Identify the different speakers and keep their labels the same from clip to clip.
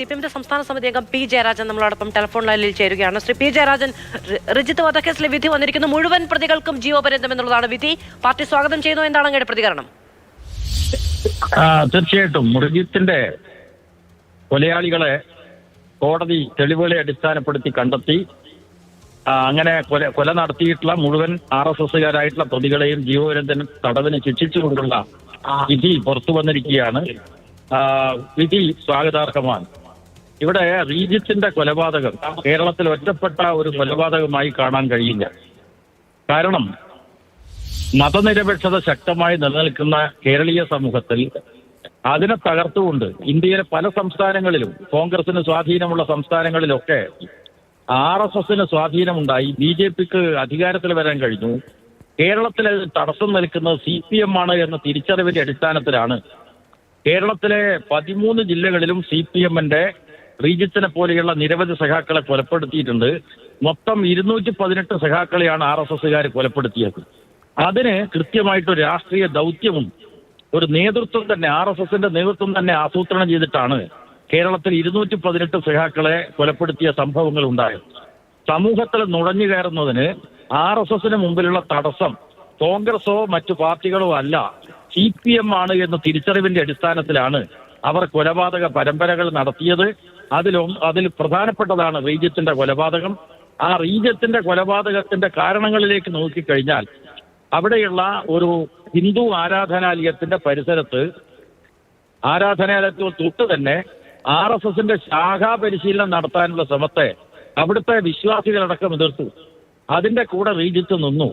Speaker 1: സിപിഎമ്മിന്റെ സംസ്ഥാന സമിതി അംഗം പി ജയരാജൻ നമ്മളോടൊപ്പം ടെലിഫോൺ ലൈനിൽ ചേരുകയാണ്. ശ്രീ പി ജയരാജൻ, റിജിത്ത് വധക്കേസിലെ വിധി വന്നിരിക്കുന്നു. മുഴുവൻ പ്രതികൾക്കും ജീവപര്യന്തം എന്നുള്ളതാണ് വിധി. പാർട്ടി സ്വാഗതം ചെയ്യുന്നു. എന്താണ് അങ്ങയുടെ പ്രതികരണം?
Speaker 2: തീർച്ചയായിട്ടും റിജിത്തിന്റെ കൊലയാളികളെ കോടതി തെളിവുകളെ അടിസ്ഥാനപ്പെടുത്തി കണ്ടെത്തി അങ്ങനെ കൊല നടത്തിയിട്ടുള്ള മുഴുവൻ RSSകാരായിട്ടുള്ള പ്രതികളെയും ജീവപര്യന്തം തടവിന് ശിക്ഷിച്ചുകൊണ്ടുള്ള വിധി പുറത്തു വന്നിരിക്കുകയാണ്. വിധി സ്വാഗതാർഹമാണ്. ഇവിടെ റീജിത്തിന്റെ കൊലപാതകം കേരളത്തിൽ ഒറ്റപ്പെട്ട ഒരു കൊലപാതകമായി കാണാൻ കഴിയില്ല. കാരണം മതനിരപേക്ഷത ശക്തമായി നിലനിൽക്കുന്ന കേരളീയ സമൂഹത്തിൽ അതിനെ തകർത്തുകൊണ്ട് ഇന്ത്യയിലെ പല സംസ്ഥാനങ്ങളിലും കോൺഗ്രസിന് സ്വാധീനമുള്ള സംസ്ഥാനങ്ങളിലൊക്കെ RSSന് സ്വാധീനമുണ്ടായി. BJPക്ക് അധികാരത്തിൽ വരാൻ കഴിഞ്ഞു. കേരളത്തിൽ തടസ്സം നിൽക്കുന്നത് CPM ആണ് എന്ന തിരിച്ചറിവിന്റെ അടിസ്ഥാനത്തിലാണ് കേരളത്തിലെ 13 ജില്ലകളിലും CPMന്റെ റീജിത്തിനെ പോലെയുള്ള നിരവധി സഖാക്കളെ കൊലപ്പെടുത്തിയിട്ടുണ്ട്. മൊത്തം 218 സഖാക്കളെയാണ് RSSകാർ കൊലപ്പെടുത്തിയത്. അതിന് കൃത്യമായിട്ടൊരു രാഷ്ട്രീയ ദൗത്യവും ഒരു നേതൃത്വം തന്നെ RSSന്റെ നേതൃത്വം തന്നെ ആസൂത്രണം ചെയ്തിട്ടാണ് കേരളത്തിൽ 218 സഖാക്കളെ കൊലപ്പെടുത്തിയ സംഭവങ്ങൾ ഉണ്ടായത്. സമൂഹത്തിൽ നുഴഞ്ഞു കയറുന്നതിന് RSSന് മുമ്പിലുള്ള തടസ്സം കോൺഗ്രസോ മറ്റു പാർട്ടികളോ അല്ല, CPM ആണ് എന്ന തിരിച്ചറിവിന്റെ അടിസ്ഥാനത്തിലാണ് അവർ കൊലപാതക പരമ്പരകൾ നടത്തിയത്. അതിൽ പ്രധാനപ്പെട്ടതാണ് റീജിത്തിന്റെ കൊലപാതകം. ആ റീജിത്തിന്റെ കൊലപാതകത്തിന്റെ കാരണങ്ങളിലേക്ക് നോക്കിക്കഴിഞ്ഞാൽ അവിടെയുള്ള ഒരു ഹിന്ദു ആരാധനാലയത്തിന്റെ പരിസരത്ത് ആരാധനാലയത്തിൽ തൊട്ട് തന്നെ RSSന്റെ ശാഖാ പരിശീലനം നടത്താനുള്ള ശ്രമത്തെ അവിടുത്തെ വിശ്വാസികളടക്കം എതിർത്തു. അതിന്റെ കൂടെ റീജിത്ത് നിന്നു.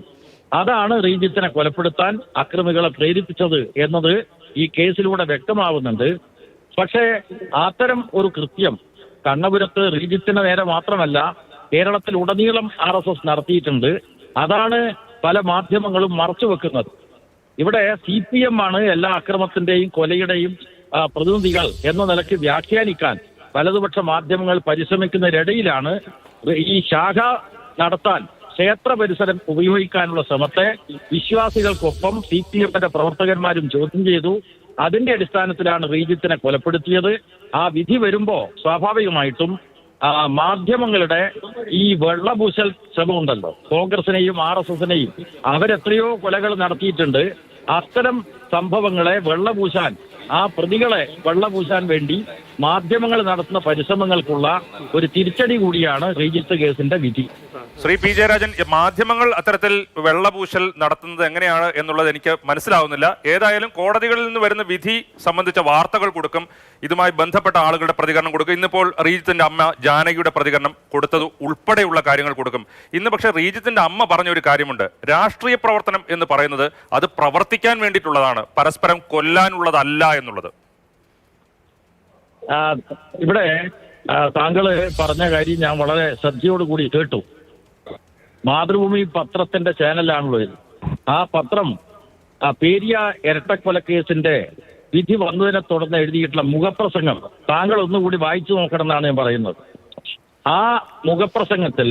Speaker 2: അതാണ് റീജിത്തിനെ കൊലപ്പെടുത്താൻ അക്രമികളെ പ്രേരിപ്പിച്ചത് എന്നത് ഈ കേസിലൂടെ വ്യക്തമാവുന്നുണ്ട്. പക്ഷേ അത്തരം ഒരു കൃത്യം കണ്ണപുരത്ത് റീജിത്തിന് നേരെ മാത്രമല്ല കേരളത്തിൽ ഉടനീളം RSS നടത്തിയിട്ടുണ്ട്. അതാണ് പല മാധ്യമങ്ങളും മറച്ചുവെക്കുന്നത്. ഇവിടെ CPM ആണ് എല്ലാ അക്രമത്തിന്റെയും കൊലയുടെയും പ്രതിനിധികൾ എന്ന നിലയ്ക്ക് വ്യാഖ്യാനിക്കാൻ വലതുപക്ഷ മാധ്യമങ്ങൾ പരിശ്രമിക്കുന്നതിനിടയിലാണ് ഈ ശാഖ നടത്താൻ ക്ഷേത്ര പരിസരം ഉപയോഗിക്കാനുള്ള ശ്രമത്തെ വിശ്വാസികൾക്കൊപ്പം CPMന്റെ പ്രവർത്തകന്മാരും ചോദ്യം ചെയ്തു. അതിന്റെ അടിസ്ഥാനത്തിലാണ് റീജിത്തിനെ കൊലപ്പെടുത്തിയത്. ആ വിധി വരുമ്പോ സ്വാഭാവികമായിട്ടും മാധ്യമങ്ങളുടെ ഈ വെള്ളപൂശൽ ശ്രമമുണ്ടല്ലോ, കോൺഗ്രസിനെയും RSSനെയും അവരെത്രയോ കൊലകൾ നടത്തിയിട്ടുണ്ട്. അത്തരം സംഭവങ്ങളെ വെള്ളപൂശാൻ, ആ പ്രതികളെ വെള്ളപൂശാൻ വേണ്ടി മാധ്യമങ്ങൾ നടത്തുന്ന പരിശ്രമങ്ങൾക്കുള്ള ഒരു തിരിച്ചടി കൂടിയാണ് റീജിത്ത് കേസിന്റെ വിധി.
Speaker 3: ശ്രീ പി ജയരാജൻ, മാധ്യമങ്ങൾ അത്തരത്തിൽ വെള്ളപൂശൽ നടത്തുന്നത് എങ്ങനെയാണ് എന്നുള്ളത് എനിക്ക് മനസ്സിലാവുന്നില്ല. ഏതായാലും കോടതികളിൽ നിന്ന് വരുന്ന വിധി സംബന്ധിച്ച വാർത്തകൾ കൊടുക്കും, ഇതുമായി ബന്ധപ്പെട്ട ആളുകളുടെ പ്രതികരണം കൊടുക്കും. ഇന്നിപ്പോൾ റീജിത്തിന്റെ അമ്മ ജാനകിയുടെ പ്രതികരണം കൊടുത്തത് ഉൾപ്പെടെയുള്ള കാര്യങ്ങൾ കൊടുക്കും. ഇന്ന് പക്ഷേ റീജിത്തിന്റെ അമ്മ പറഞ്ഞ ഒരു കാര്യമുണ്ട്, രാഷ്ട്രീയ പ്രവർത്തനം എന്ന് പറയുന്നത് അത് പ്രവർത്തിക്കാൻ വേണ്ടിയിട്ടുള്ളതാണ്, പരസ്പരം കൊല്ലാനുള്ളതല്ല എന്നുള്ളത്.
Speaker 2: ഇവിടെ താങ്കള് പറഞ്ഞ കാര്യം ഞാൻ വളരെ ശ്രദ്ധയോടുകൂടി കേട്ടു. മാതൃഭൂമി പത്രത്തിന്റെ ചാനലാണല്ലോ ഇത്. ആ പത്രം പേരിയ ഇരട്ടക്കൊലക്കേസിന്റെ വിധി വന്നതിനെ തുടർന്ന് എഴുതിയിട്ടുള്ള മുഖപ്രസംഗം താങ്കൾ ഒന്നുകൂടി വായിച്ചു നോക്കണം എന്നാണ് ഞാൻ പറയുന്നത്. ആ മുഖപ്രസംഗത്തിൽ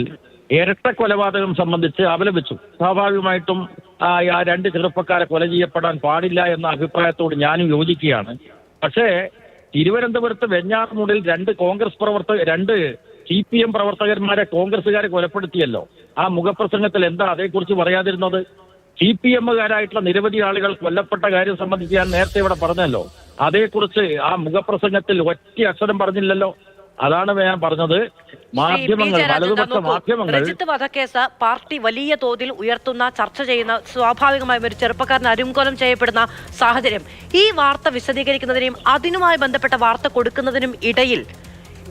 Speaker 2: ഇരട്ട കൊലപാതകം സംബന്ധിച്ച് അപലപിച്ചു. സ്വാഭാവികമായിട്ടും ആ 2 ചെറുപ്പക്കാരെ കൊല ചെയ്യപ്പെടാൻ പാടില്ല എന്ന അഭിപ്രായത്തോട് ഞാനും യോജിക്കുകയാണ്. പക്ഷേ തിരുവനന്തപുരത്ത് വെഞ്ഞാറമൂടിൽ 2 CPM പ്രവർത്തകന്മാരെ കോൺഗ്രസുകാരെ കൊലപ്പെടുത്തിയല്ലോ. ആ മുഖപ്രസംഗത്തിൽ എന്താ അതേക്കുറിച്ച് പറയാതിരുന്നത്? CPMകാരായിട്ടുള്ള നിരവധി ആളുകൾ കൊല്ലപ്പെട്ട കാര്യം സംബന്ധിച്ച് ഞാൻ നേരത്തെ ഇവിടെ പറഞ്ഞല്ലോ. അതേക്കുറിച്ച് ആ മുഖപ്രസംഗത്തിൽ ഒറ്റ അക്ഷരം പറഞ്ഞില്ലല്ലോ. അതാണ് ഞാൻ പറഞ്ഞത്. മാധ്യമങ്ങൾ, വലതുപക്ഷ മാധ്യമങ്ങൾ
Speaker 1: രജിത്ത് വധക്കേസ് പാർട്ടി വലിയ തോതിൽ ഉയർത്തുന്ന, ചർച്ച ചെയ്യുന്ന, സ്വാഭാവികമായും ഒരു ചെറുപ്പക്കാരൻ അരുംകൊലം ചെയ്യപ്പെടുന്ന സാഹചര്യം, ഈ വാർത്ത വിശദീകരിക്കുന്നതിനും അതിനുമായി ബന്ധപ്പെട്ട വാർത്ത കൊടുക്കുന്നതിനും ഇടയിൽ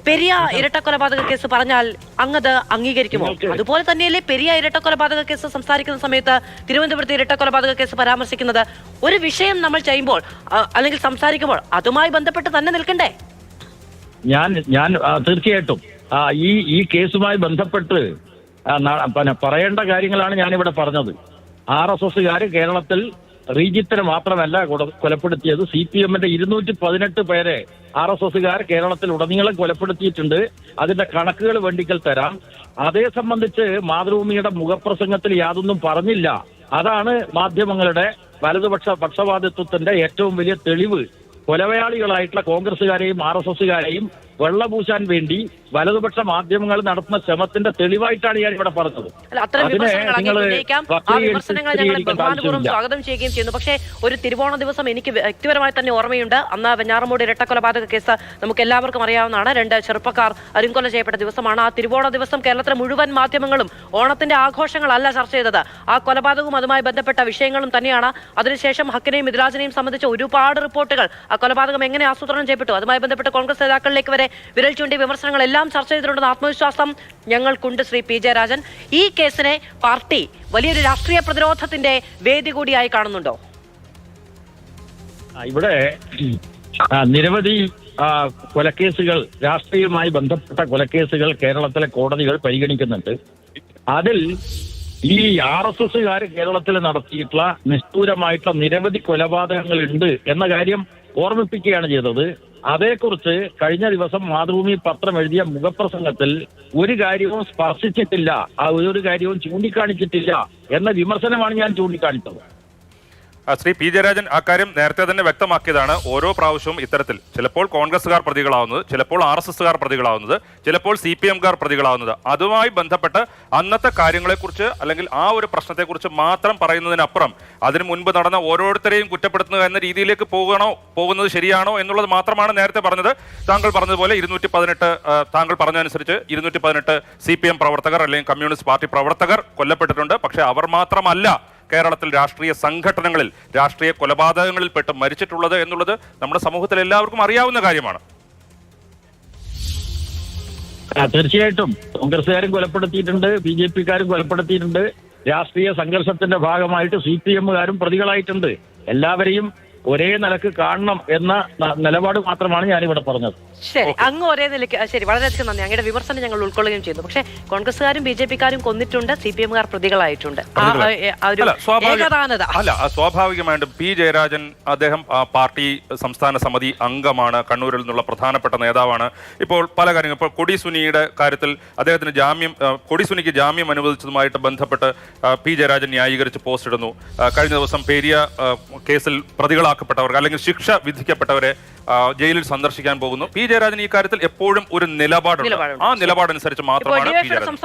Speaker 1: പെരിയ ഇരട്ടക്കൊലപാതക കേസ് പറഞ്ഞാൽ അങ്ങത് അംഗീകരിക്കുമോ? അതുപോലെ തന്നെയല്ലേ പെരിയ ഇരട്ടക്കൊലപാതക കേസ് സംസാരിക്കുന്ന സമയത്ത് തിരുവനന്തപുരത്ത് ഇരട്ടക്കൊലപാതക കേസ് പരാമർശിക്കുന്നത്? ഒരു വിഷയം നമ്മൾ ചെയ്യുമ്പോൾ അല്ലെങ്കിൽ സംസാരിക്കുമ്പോൾ അതുമായി ബന്ധപ്പെട്ട് തന്നെ നിൽക്കണ്ടേ?
Speaker 2: ഞാൻ തീർച്ചയായിട്ടും ഈ കേസുമായി ബന്ധപ്പെട്ട് പറയേണ്ട കാര്യങ്ങളാണ് ഞാനിവിടെ പറഞ്ഞത്. RSSകാർ കേരളത്തിൽ റീജിത്തിനെ മാത്രമല്ല കൊലപ്പെടുത്തിയത്, CPMന്റെ 218 പേരെ RSSകാർ കേരളത്തിൽ ഉടനീളം കൊലപ്പെടുത്തിയിട്ടുണ്ട്. അതിന്റെ കണക്കുകൾ വേണ്ടിക്കൽ തരാം. അതേ സംബന്ധിച്ച് മാതൃഭൂമിയുടെ മുഖപ്രസംഗത്തിൽ യാതൊന്നും പറഞ്ഞില്ല. അതാണ് മാധ്യമങ്ങളുടെ വലതുപക്ഷ പക്ഷപാതിത്വത്തിന്റെ ഏറ്റവും വലിയ തെളിവ്. കൊലയാളികളായിട്ടുള്ള കോൺഗ്രസുകാരെയും RSSകാരെയും വെള്ളപൂശാൻ വേണ്ടി വലതുപക്ഷ മാധ്യമങ്ങൾ നടത്തുന്ന ശ്രമത്തിന്റെ തെളിവായിട്ടാണ് ഞാൻ ഇവിടെ പറഞ്ഞത്.
Speaker 1: അല്ല, അത്തരം
Speaker 2: അതിനെ
Speaker 1: വിമർശനങ്ങൾ അങ്ങ്
Speaker 2: നിങ്ങൾ
Speaker 1: ഉന്നയിക്കാം. ആ വിമർശനങ്ങൾ ഞങ്ങൾ ബഹുമാനപൂർവ്വം സ്വാഗതം ചെയ്യുകയും ചെയ്യുന്നു. പക്ഷേ ഒരു തിരുവോണ ദിവസം എനിക്ക് വ്യക്തിപരമായി തന്നെ ഓർമ്മയുണ്ട്. അന്ന് വെഞ്ഞാറമൂട് ഇരട്ടക്കൊലപാതക കേസ് നമുക്ക് എല്ലാവർക്കും അറിയാവുന്നതാണ്. 2 ചെറുപ്പക്കാർ അരുംകൊല ചെയ്യപ്പെട്ട ദിവസമാണ്. ആ തിരുവോണ ദിവസം കേരളത്തിലെ മുഴുവൻ മാധ്യമങ്ങളും ഓണത്തിന്റെ ആഘോഷങ്ങളല്ല ചർച്ച ചെയ്തത്, ആ കൊലപാതകവും അതുമായി ബന്ധപ്പെട്ട വിഷയങ്ങളും തന്നെയാണ്. അതിനുശേഷം ഹക്കിനെയും മിദ്രാജിനെയും സംബന്ധിച്ച ഒരുപാട് റിപ്പോർട്ടുകൾ, ആ കൊലപാതകം എങ്ങനെ ആസൂത്രണം ചെയ്യപ്പെട്ടു, അതുമായി ബന്ധപ്പെട്ട് കോൺഗ്രസ് നേതാക്കളിലേക്ക് വരെ വിരൽ ചൂണ്ടി വിമർശനങ്ങളെല്ലാം ചർച്ച ചെയ്തിട്ടുണ്ടെന്ന ആത്മവിശ്വാസം ഞങ്ങൾക്കുണ്ട്. ശ്രീ പി ജയരാജൻ, ഈ കേസിനെ പാർട്ടി വലിയൊരു രാഷ്ട്രീയ പ്രതിരോധത്തിന്റെ വേദി കൂടിയായി കാണുന്നുണ്ടോ?
Speaker 2: ഇവിടെ നിരവധി കൊലക്കേസുകൾ, രാഷ്ട്രീയവുമായി ബന്ധപ്പെട്ട കൊലക്കേസുകൾ കേരളത്തിലെ കോടതികൾ പരിഗണിക്കുന്നുണ്ട്. അതിൽ ഈ RSSകാർ കേരളത്തിൽ നടത്തിയിട്ടുള്ള നിഷ്ഠൂരമായിട്ടുള്ള നിരവധി കൊലപാതകങ്ങൾ ഉണ്ട് എന്ന കാര്യം ഓർമ്മിപ്പിക്കുകയാണ് ചെയ്തത്. അതേക്കുറിച്ച് കഴിഞ്ഞ ദിവസം മാതൃഭൂമി പത്രം എഴുതിയ മുഖപ്രസംഗത്തിൽ ഒരു കാര്യവും സ്പർശിച്ചിട്ടില്ല, ആ ഒരു കാര്യവും ചൂണ്ടിക്കാണിച്ചിട്ടില്ല എന്ന വിമർശനമാണ് ഞാൻ ചൂണ്ടിക്കാണിച്ചത്.
Speaker 3: ശ്രീ പി ജയരാജൻ അക്കാര്യം നേരത്തെ തന്നെ വ്യക്തമാക്കിയതാണ്. ഓരോ പ്രാവശ്യവും ഇത്തരത്തിൽ ചിലപ്പോൾ കോൺഗ്രസുകാർ പ്രതികളാവുന്നത്, ചിലപ്പോൾ RSSകാർ പ്രതികളാവുന്നത്, ചിലപ്പോൾ CPMകാർ പ്രതികളാവുന്നത്, അതുമായി ബന്ധപ്പെട്ട് അന്നത്തെ കാര്യങ്ങളെക്കുറിച്ച് അല്ലെങ്കിൽ ആ ഒരു പ്രശ്നത്തെക്കുറിച്ച് മാത്രം പറയുന്നതിനപ്പുറം അതിനു മുൻപ് നടന്ന ഓരോരുത്തരെയും കുറ്റപ്പെടുത്തുക എന്ന രീതിയിലേക്ക് പോകുന്നത് ശരിയാണോ എന്നുള്ളത് മാത്രമാണ് നേരത്തെ പറഞ്ഞത്. താങ്കൾ പറഞ്ഞതുപോലെ 218 താങ്കൾ പറഞ്ഞതനുസരിച്ച് 218 CPM പ്രവർത്തകർ അല്ലെങ്കിൽ കമ്മ്യൂണിസ്റ്റ് പാർട്ടി പ്രവർത്തകർ കൊല്ലപ്പെട്ടിട്ടുണ്ട്. പക്ഷേ അവർ മാത്രമല്ല കേരളത്തിൽ രാഷ്ട്രീയ സംഘടനകളിൽ രാഷ്ട്രീയ കൊലപാതകങ്ങളിൽ പെട്ട് മരിച്ചിട്ടുള്ളത് എന്നുള്ളത് നമ്മുടെ സമൂഹത്തിൽ എല്ലാവർക്കും അറിയാവുന്ന കാര്യമാണ്.
Speaker 2: തീർച്ചയായിട്ടും കോൺഗ്രസുകാരും കൊലപ്പെടുത്തിയിട്ടുണ്ട്, BJPക്കാരും കൊലപ്പെടുത്തിയിട്ടുണ്ട്, രാഷ്ട്രീയ സംഘർഷത്തിന്റെ ഭാഗമായിട്ട് CPMകാരും പ്രതികളായിട്ടുണ്ട്. എല്ലാവരെയും ഒരേ നിലക്ക് കാണണം എന്ന നിലപാട് മാത്രമാണ് ഞാനിവിടെ പറഞ്ഞത്.
Speaker 1: ശരി, അങ്ങ് ഒരേ നിലയ്ക്ക് ശരി, വളരെയധികം നന്ദി. അങ്ങയുടെ വിമർശനം ഞങ്ങൾ ഉൾക്കൊള്ളുകയും ചെയ്തു. പക്ഷേ കോൺഗ്രസുകാരും BJPക്കാരും കൊന്നിട്ടുണ്ട്, CPMകാർ പ്രതികളായിട്ടുണ്ട്.
Speaker 3: അല്ല, സ്വാഭാവികമായിട്ടും പി ജയരാജൻ അദ്ദേഹം പാർട്ടി സംസ്ഥാന സമിതി അംഗമാണ്, കണ്ണൂരിൽ നിന്നുള്ള പ്രധാനപ്പെട്ട നേതാവാണ്. ഇപ്പോൾ പല കാര്യങ്ങൾ, ഇപ്പോൾ കൊടി സുനിയുടെ കാര്യത്തിൽ അദ്ദേഹത്തിന് കൊടി സുനിക്ക് ജാമ്യം അനുവദിച്ചതുമായിട്ട് ബന്ധപ്പെട്ട് പി ജയരാജൻ ന്യായീകരിച്ച് പോസ്റ്റ് ഇടുന്നു. കഴിഞ്ഞ ദിവസം പെരിയ കേസിൽ പ്രതികളാക്കപ്പെട്ടവർക്ക് അല്ലെങ്കിൽ ശിക്ഷ വിധിക്കപ്പെട്ടവരെ ജയിലിൽ സന്ദർശിക്കാൻ പോകുന്നു. പി ജയരാജൻ ഈ കാര്യത്തിൽ എപ്പോഴും ഒരു നിലപാടുണ്ട്. ആ നിലപാടനുസരിച്ച് മാത്രമാണ് പി ജയരാജൻ